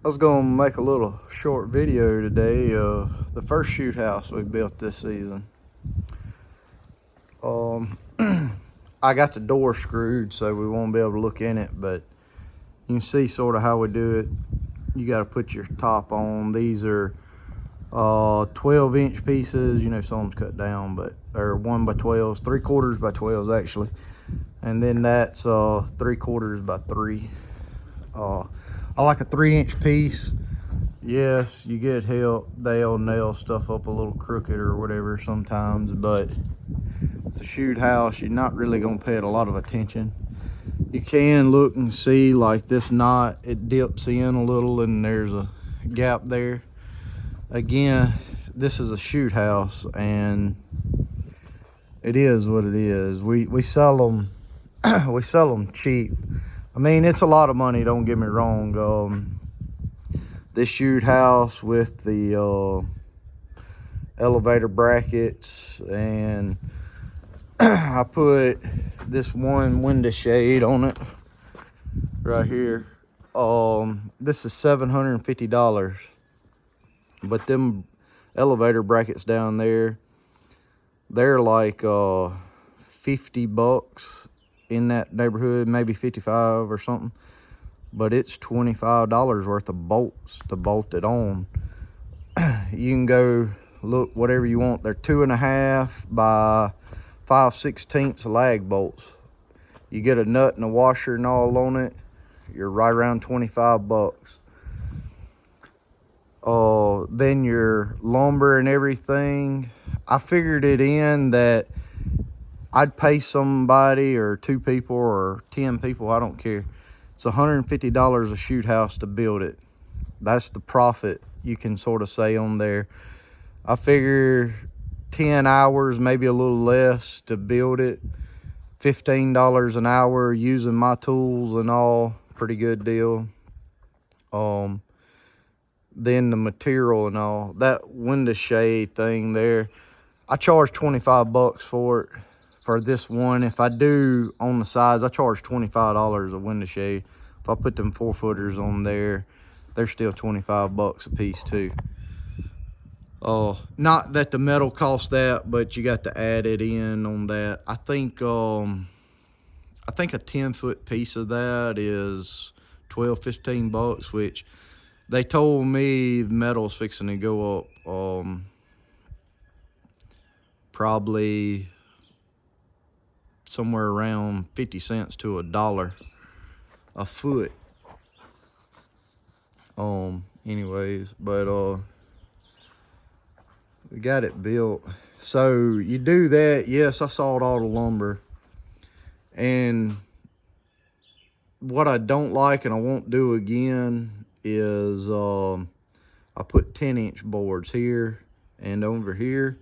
I was gonna make a little short video today of the first shoot house we built this season. I got the door screwed so we won't be able to look in it, but you can see sort of how we do it. You got to put your top on. These are 12-inch pieces. You know, some's cut down, but they're 1x12s, 3/4 by 12s actually, and then that's 3/4 by 3. I like a 3-inch piece. Yes, you get help. They'll nail stuff up a little crooked or whatever sometimes, but it's a shoot house. You're not really gonna pay it a lot of attention. You can look and see like this knot, it dips in a little and there's a gap there. Again, this is a shoot house and it is what it is. We sell them we sell them cheap. I mean, it's a lot of money, don't get me wrong. This shoot house with the elevator brackets, and I put this one window shade on it right here. This is $750, but them elevator brackets down there, they're like 50 bucks in that neighborhood, maybe 55 or something, but it's $25 worth of bolts to bolt it on. You can go look whatever you want. They're 2.5 by 5/16 lag bolts. You get a nut and a washer and all on it, you're right around 25 bucks. Then your lumber and everything, I figured it in that I'd pay somebody or 2 people or 10 people, I don't care. It's $150 a shoot house to build it. That's the profit you can sort of say on there. I figure 10 hours, maybe a little less to build it. $15 an hour using my tools and all, pretty good deal. Then the material and all, that window shade thing there, I charge 25 bucks for it. For this one, if I do on the sides, I charge $25 a window shade. If I put them 4-footers on there, they're still 25 bucks a piece too. Not that the metal costs that, but you got to add it in on that. I think a 10-foot piece of that is 12-15 bucks, which they told me the metal's fixing to go up probably somewhere around 50 cents to $1 a foot. Anyways, but we got it built. So you do that. Yes, I sawed all the lumber, and what I don't like and I won't do again is I put 10-inch boards here and over here,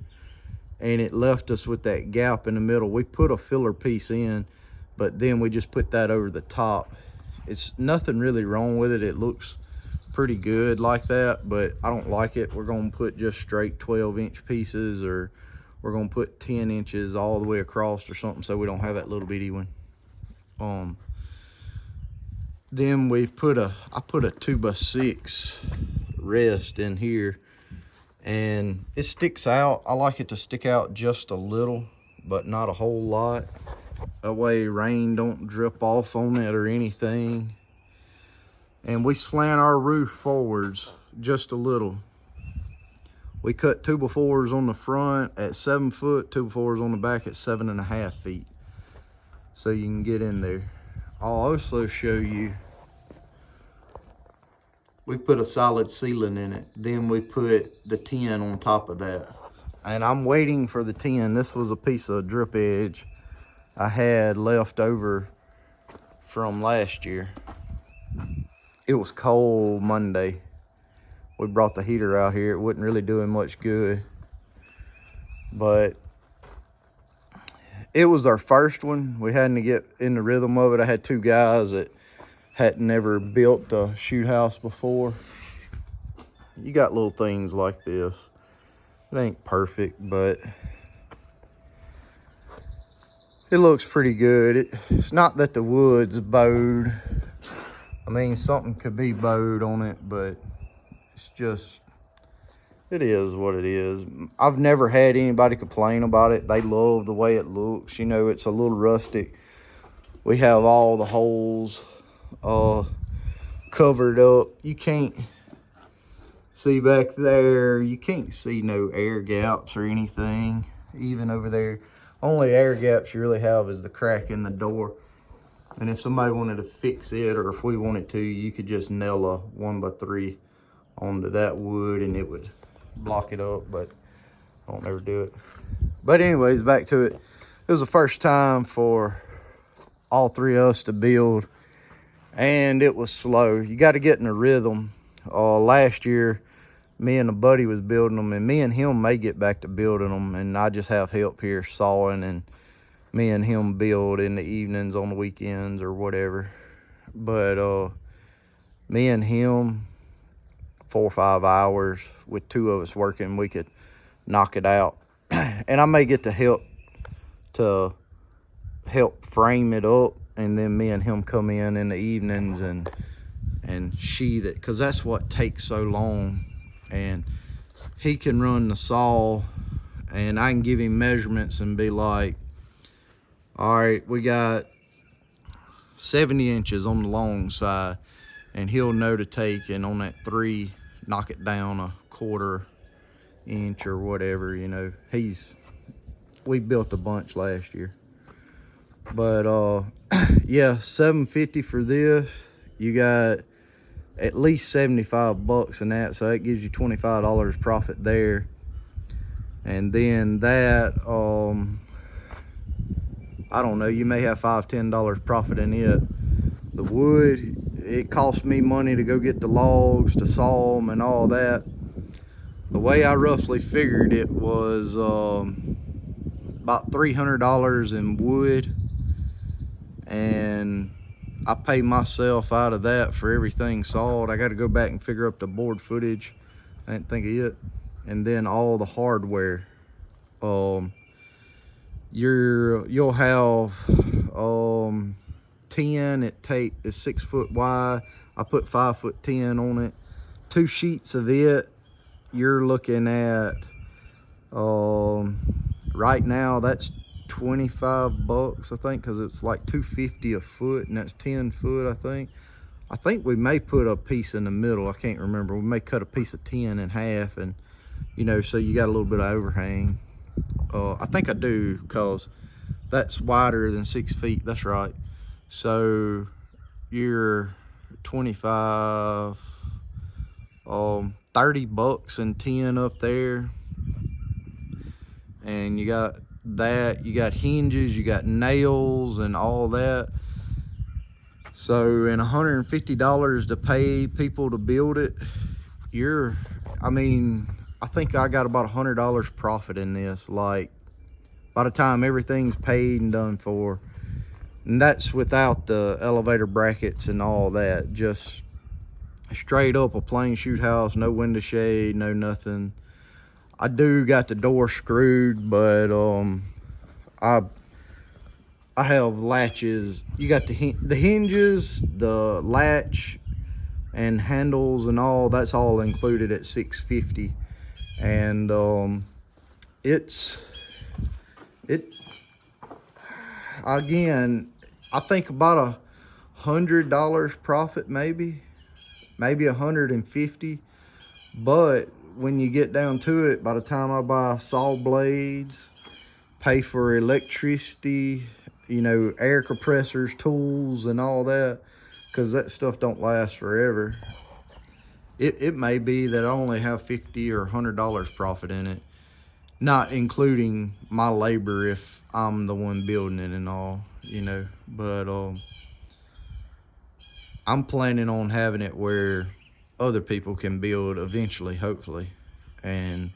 and it left us with that gap in the middle. We put a filler piece in, but then we just put that over the top. It's nothing really wrong with it. It looks pretty good like that, but I don't like it. We're gonna put just straight 12-inch pieces, or we're gonna put 10 inches all the way across or something, so we don't have that little bitty one. Then I put a 2x6 rest in here, and it sticks out. I like it to stick out just a little, but not a whole lot. That way rain don't drip off on it or anything. And we slant our roof forwards just a little. We cut 2x4s on the front at 7 foot, 2x4s on the back at 7.5 feet, so you can get in there. I'll also show you, we put a solid ceiling in it, then we put the tin on top of that, and I'm waiting for the tin. This was a piece of drip edge I had left over from last year. It was cold Monday. We brought the heater out here. It wasn't really doing much good, but it was our first one. We hadn't to get in the rhythm of it. I had 2 guys that hadn't never built a shoot house before. You got little things like this. It ain't perfect, but it looks pretty good. It's not that the wood's bowed I mean, something could be bowed on it, but it's just, it is what it is. I've never had anybody complain about it. They love the way it looks. You know, it's a little rustic. We have all the holes covered up. You can't see back there. You can't see no air gaps or anything. Even over there, only air gaps you really have is the crack in the door. And if somebody wanted to fix it, or if we wanted to, you could just nail a 1x3 onto that wood and it would block it up, but I don't ever do it. But anyways, back to it. It was the first time for all three of us to build, and it was slow. You got to get in a rhythm. Last year, me and a buddy was building them, and me and him may get back to building them, and I just have help here sawing, and me and him build in the evenings on the weekends or whatever. But me and him, 4 or 5 hours with two of us working, we could knock it out. And I may get to help frame it up, and then me and him come in the evenings and sheathe it, because that's what takes so long. And he can run the saw, and I can give him measurements and be like, all right, we got 70 inches on the long side, and he'll know to take, and on that 3, knock it down a 1/4 inch or whatever. You know, we built a bunch last year. But yeah, $750 for this. You got at least 75 bucks in that, so that gives you $25 profit there. And then that, I don't know, you may have $5-10 profit in it. The wood, it cost me money to go get the logs, to saw them and all that. The way I roughly figured it was about $300 in wood, and I pay myself out of that for everything sawed. I got to go back and figure up the board footage. I didn't think of it. And then all the hardware. You'll have 10 at tape is 6 foot wide. I put 5'10" on it. 2 sheets of it, you're looking at right now, that's 25 bucks, I think, because it's like $250 a foot, and that's 10 foot, I think. I think we may put a piece in the middle. I can't remember. We may cut a piece of 10 in half, and you know, so you got a little bit of overhang. I think I do, because that's wider than 6 feet. That's right. So you're 25, 30 bucks and 10 up there. And you got that, you got hinges, you got nails and all that. So, and $150 to pay people to build it, I mean, I think I got about $100 profit in this, like, by the time everything's paid and done for. And that's without the elevator brackets and all that. Just straight up a plain shoot house, no window shade, no nothing. I do got the door screwed, but I have latches. You got the hinges, the latch and handles and all, that's all included at $650. And again, I think about $100 profit, maybe $150. But when you get down to it, by the time I buy saw blades, pay for electricity, you know, air compressors, tools and all that, because that stuff don't last forever, it may be that I only have $50 or $100 profit in it, not including my labor if I'm the one building it and all, you know. But I'm planning on having it where other people can build eventually, hopefully, and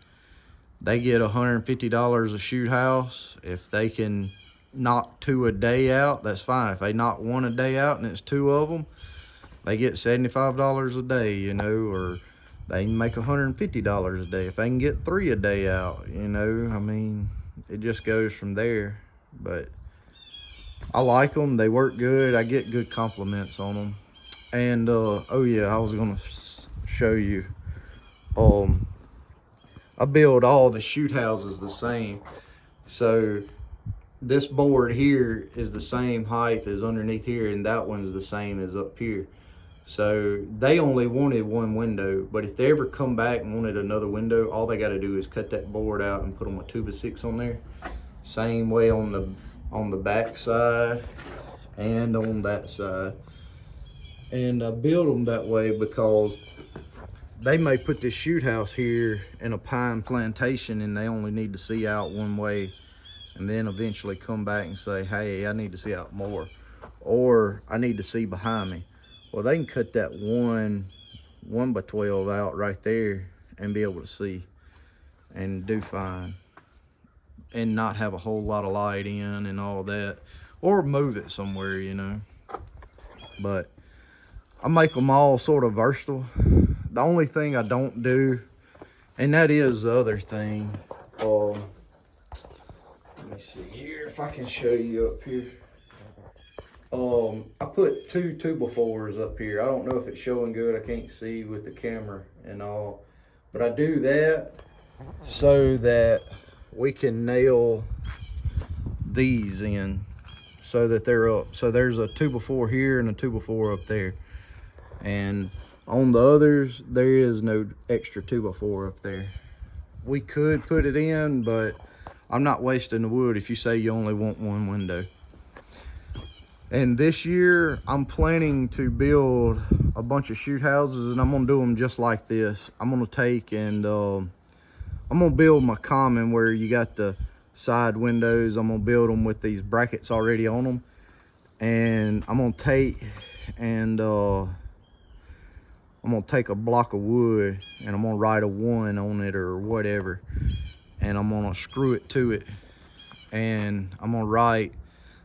they get $150 a shoot house. If they can knock 2 a day out, that's fine. If they knock 1 a day out and it's 2 of them, they get $75 a day, you know, or they can make $150 a day if they can get 3 a day out, you know. I mean, it just goes from there. But I like them, they work good, I get good compliments on them. And oh yeah, I was gonna show you. I build all the shoot houses the same. So this board here is the same height as underneath here, and that one's the same as up here. So they only wanted one window, but if they ever come back and wanted another window, all they got to do is cut that board out and put them a 2x6 on there. Same way on the back side and on that side. And I build them that way because they may put this shoot house here in a pine plantation and they only need to see out one way, and then eventually come back and say, hey, I need to see out more, or I need to see behind me. Well, they can cut that 1 by 12 out right there and be able to see and do fine and not have a whole lot of light in and all that, or move it somewhere, you know. But I make them all sort of versatile. The only thing I don't do, and that is the other thing, let me see here if I can show you up here. I put 2 2x4s up here. I don't know if it's showing good. I can't see with the camera and all, but I do that so that we can nail these in so that they're up. So there's a 2x4 here and a 2x4 up there, and on the others there is no extra 2x4 up there. We could put it in, but I'm not wasting the wood if you say you only want one window. And this year I'm planning to build a bunch of shoot houses, and I'm gonna do them just like this. I'm gonna take and I'm gonna build my common where you got the side windows. I'm gonna build them with these brackets already on them, and I'm gonna take and I'm gonna take a block of wood and I'm gonna write a 1 on it or whatever, and I'm gonna screw it to it, and I'm gonna write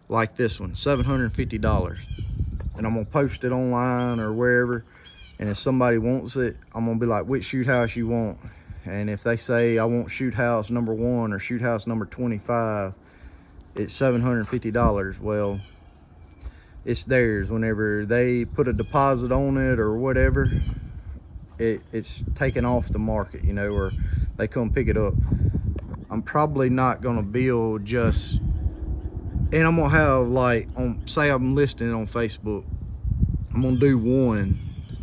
like this one, $750, and I'm gonna post it online or wherever, and if somebody wants it, I'm gonna be like, which shoot house you want? And if they say I want shoot house number 1 or shoot house number 25, it's $750. Well, it's theirs. Whenever they put a deposit on it or whatever, it's taken off the market, you know, or they come pick it up. I'm probably not gonna build just, and I'm gonna have like, say I'm listing it on Facebook, I'm gonna do 1,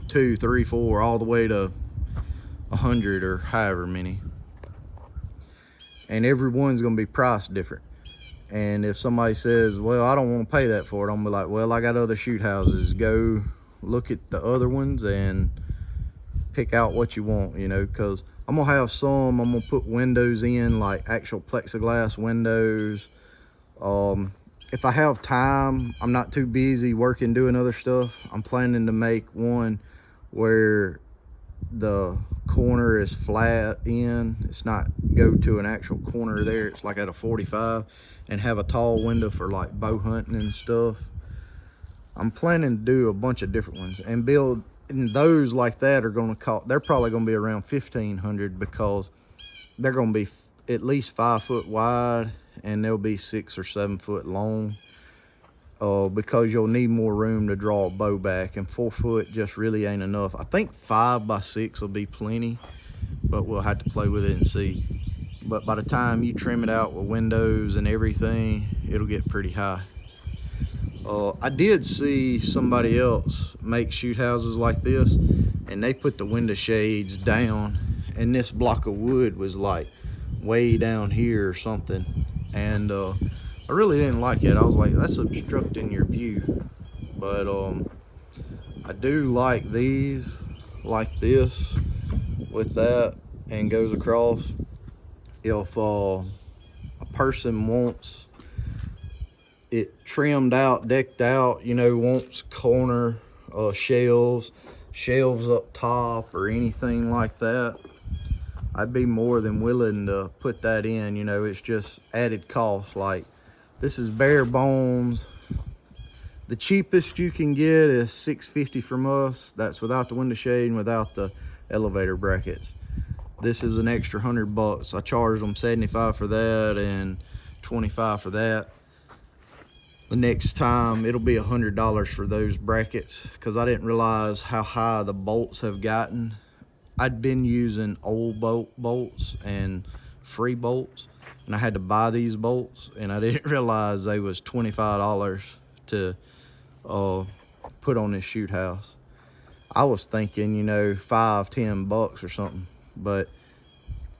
2, 3, 4, all the way to 100 or however many, and every one's gonna be priced different. And if somebody says, well, I don't want to pay that for it, I'm gonna be like, well, I got other shoot houses. Go look at the other ones and pick out what you want, you know, because I'm gonna have some, I'm gonna put windows in, like actual plexiglass windows. If I have time, I'm not too busy working doing other stuff, I'm planning to make one where the corner is flat in, it's not go to an actual corner there, it's like at a 45, and have a tall window for like bow hunting and stuff. I'm planning to do a bunch of different ones and build, and those like that are going to cost, they're probably going to be around $1,500, because they're going to be at least 5 foot wide and they'll be 6 or 7 foot long, because you'll need more room to draw a bow back, and 4 foot just really ain't enough. I think 5 by 6 will be plenty, but we'll have to play with it and see. But by the time you trim it out with windows and everything, it'll get pretty high. I did see somebody else make shoot houses like this, and they put the window shades down, and this block of wood was like way down here or something, and I really didn't like it. I was like, that's obstructing your view. But I do like these like this with that and goes across. If a person wants it trimmed out, decked out, you know, wants corner shelves up top or anything like that, I'd be more than willing to put that in. You know, it's just added cost. Like, this is bare bones. The cheapest you can get is $650 from us. That's without the window shade and without the elevator brackets. This is an extra $100. I charged them $75 for that and $25 for that. the next time it'll be $100 for those brackets, because I didn't realize how high the bolts have gotten. I'd been using old bolts and free bolts, and I had to buy these bolts, and I didn't realize they was $25 to put on this shoot house. I was thinking, you know, $5-10 or something, but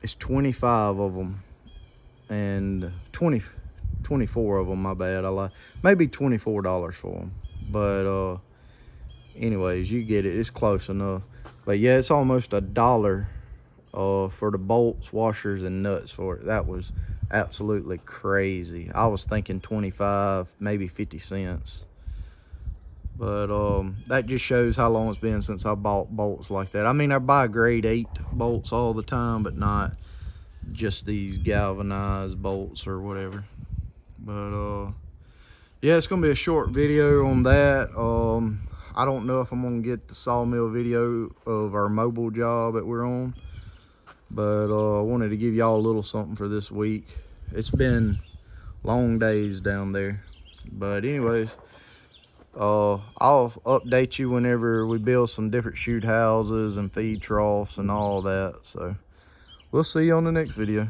it's 25 of them, and 24 of them, my bad, I lied. Maybe $24 for them, but anyways, you get it, it's close enough. But yeah, it's almost $1 for the bolts, washers, and nuts for it. That was absolutely crazy. I was thinking 25, maybe 50 cents. But that just shows how long it's been since I bought bolts like that. I mean, I buy grade 8 bolts all the time, but not just these galvanized bolts or whatever. But yeah, it's gonna be a short video on that. I don't know if I'm gonna get the sawmill video of our mobile job that we're on, but I wanted to give y'all a little something for this week. It's been long days down there, but anyways, I'll update you whenever we build some different shoot houses and feed troughs and all that. So we'll see you on the next video.